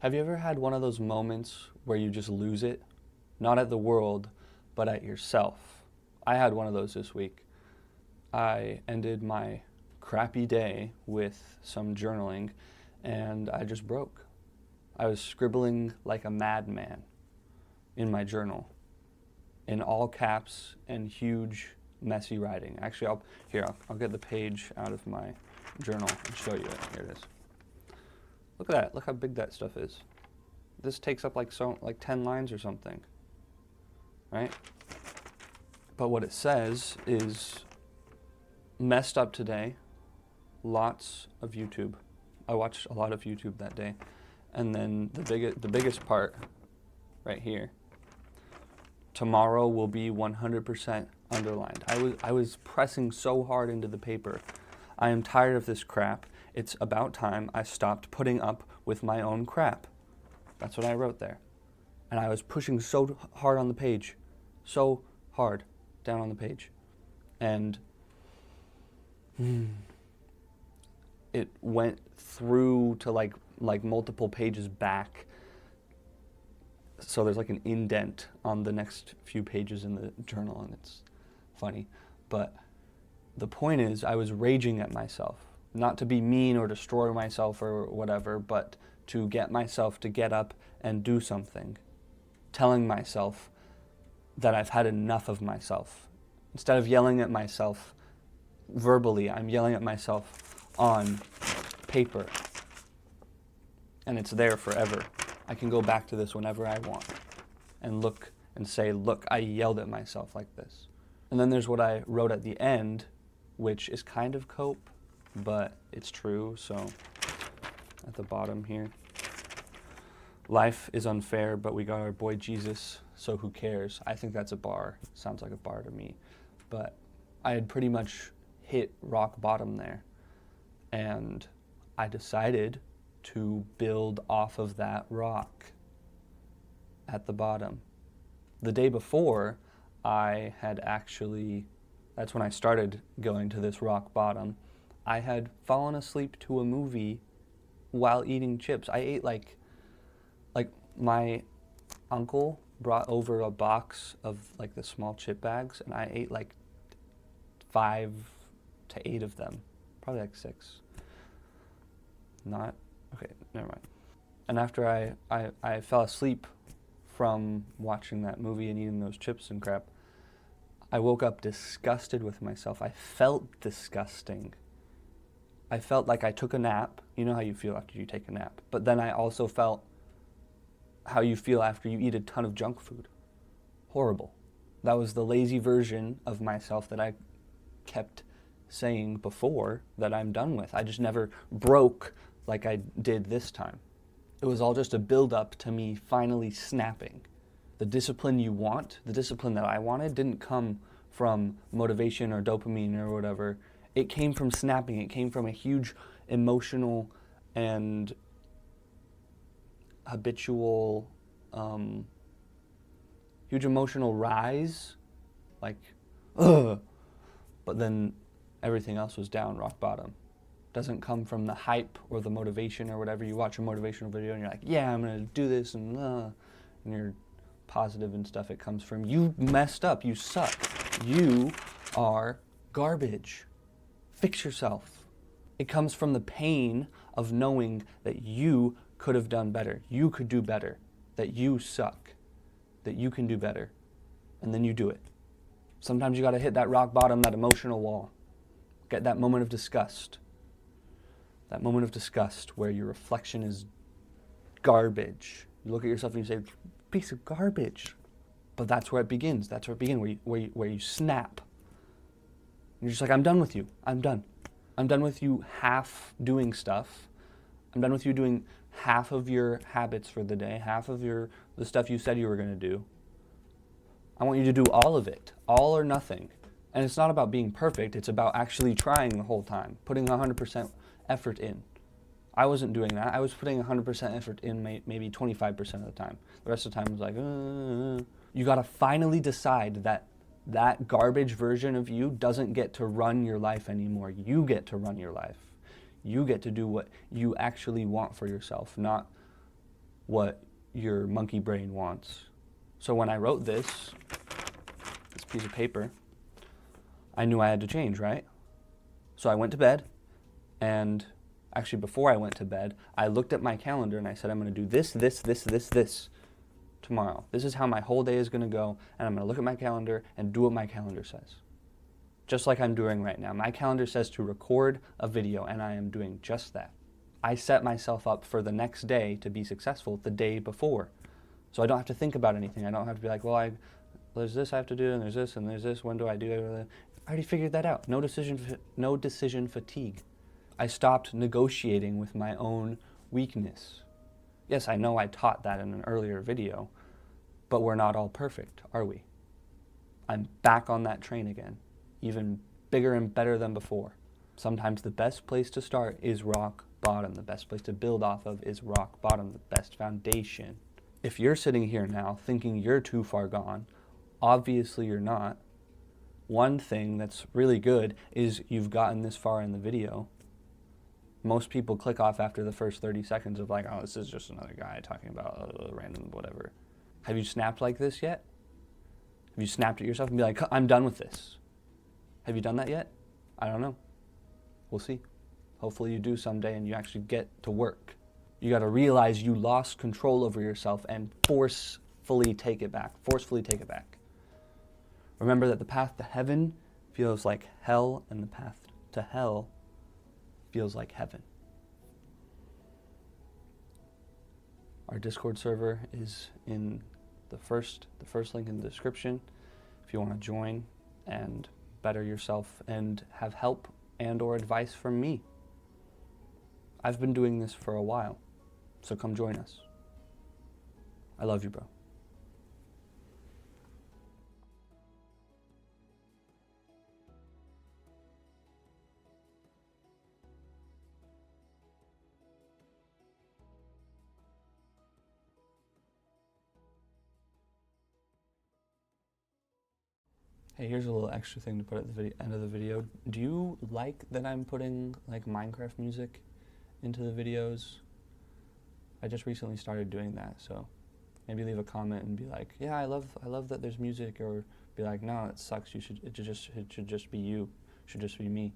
Have you ever had one of those moments where you just lose it? Not at the world, but at yourself. I had one of those this week. I ended my crappy day with some journaling and I just broke. I was scribbling like a madman in my journal in all caps and huge messy writing. Actually, I'll get the page out of my journal and show you it. Here it is. Look at that. Look how big that stuff is. This takes up like 10 lines or something, right? But what it says is messed up today, lots of YouTube. I watched a lot of YouTube that day. And then the biggest part right here, tomorrow will be 100% underlined. I was pressing so hard into the paper. I am tired of this crap. It's about time I stopped putting up with my own crap. That's what I wrote there. And I was pushing so hard on the page, so hard down on the page. And it went through to like multiple pages back. So there's like an indent on the next few pages in the journal, and it's funny. But the point is, I was raging at myself. Not to be mean or destroy myself or whatever, but to get myself to get up and do something. Telling myself that I've had enough of myself. Instead of yelling at myself verbally, I'm yelling at myself on paper. And it's there forever. I can go back to this whenever I want and look and say, look, I yelled at myself like this. And then there's what I wrote at the end, which is kind of cope, but it's true. So at the bottom here, life is unfair, but we got our boy Jesus, so who cares? I think that's a bar. Sounds like a bar to me. But I had pretty much hit rock bottom there. And I decided to build off of that rock at the bottom. The day before, I had actually, that's when I started going to this rock bottom. I had fallen asleep to a movie while eating chips. I ate like my uncle brought over a box of like the small chip bags, and I ate like 5 to 8 of them, probably like 6. Okay, never mind. And after I fell asleep from watching that movie and eating those chips and crap, I woke up disgusted with myself. I felt disgusting. I felt like I took a nap. You know how you feel after you take a nap. But then I also felt how you feel after you eat a ton of junk food. Horrible. That was the lazy version of myself that I kept saying before that I'm done with. I just never broke like I did this time. It was all just a build-up to me finally snapping. The discipline you want, the discipline that I wanted, didn't come from motivation or dopamine or whatever. It came from snapping. It came from a huge emotional and habitual, huge emotional rise. Like, ugh. But then everything else was down, rock bottom. Doesn't come from the hype or the motivation or whatever. You watch a motivational video and you're like, yeah, I'm going to do this, and you're positive and stuff. It comes from, you messed up, you suck. You are garbage. Fix yourself. It comes from the pain of knowing that you could have done better. You could do better. That you suck. That you can do better. And then you do it. Sometimes you got to hit that rock bottom, that emotional wall. Get that moment of disgust. That moment of disgust where your reflection is garbage. You look at yourself and you say, piece of garbage. But that's where it begins. That's where it begins, where you snap. You're just like, I'm done with you. I'm done. I'm done with you half doing stuff. I'm done with you doing half of your habits for the day, half of the stuff you said you were going to do. I want you to do all of it, all or nothing. And it's not about being perfect. It's about actually trying the whole time, putting 100% effort in. I wasn't doing that. I was putting 100% effort in maybe 25% of the time. The rest of the time was like, You got to finally decide that that garbage version of you doesn't get to run your life anymore. You get to run your life. You get to do what you actually want for yourself, not what your monkey brain wants. So when I wrote this piece of paper, I knew I had to change, right? So I went to bed, and actually before I went to bed, I looked at my calendar and I said, I'm going to do this tomorrow. This is how my whole day is going to go, and I'm going to look at my calendar and do what my calendar says. Just like I'm doing right now. My calendar says to record a video, and I am doing just that. I set myself up for the next day to be successful the day before. So I don't have to think about anything. I don't have to be like, well, there's this I have to do, and there's this, when do I do it? I already figured that out. No decision fatigue. I stopped negotiating with my own weakness. Yes, I know I taught that in an earlier video, but we're not all perfect, are we? I'm back on that train again, even bigger and better than before. Sometimes the best place to start is rock bottom. The best place to build off of is rock bottom, the best foundation. If you're sitting here now thinking you're too far gone, obviously you're not. One thing that's really good is you've gotten this far in the video. Most people click off after the first 30 seconds of like, oh, this is just another guy talking about random whatever. Have you snapped like this yet? Have you snapped at yourself and be like, I'm done with this? Have you done that yet? I don't know. We'll see. Hopefully you do someday and you actually get to work. You got to realize you lost control over yourself and forcefully take it back. Remember that the path to heaven feels like hell, and the path to hell feels like heaven. Our Discord server is in the first link in the description if you want to join and better yourself and have help and or advice from me. I've been doing this for a while, so come join us. I love you, bro. Hey, here's a little extra thing to put at the end of the video. Do you like that I'm putting like Minecraft music into the videos? I just recently started doing that, so maybe leave a comment and be like, yeah, I love that there's music, or be like, no, it sucks. It should just be you. It should just be me.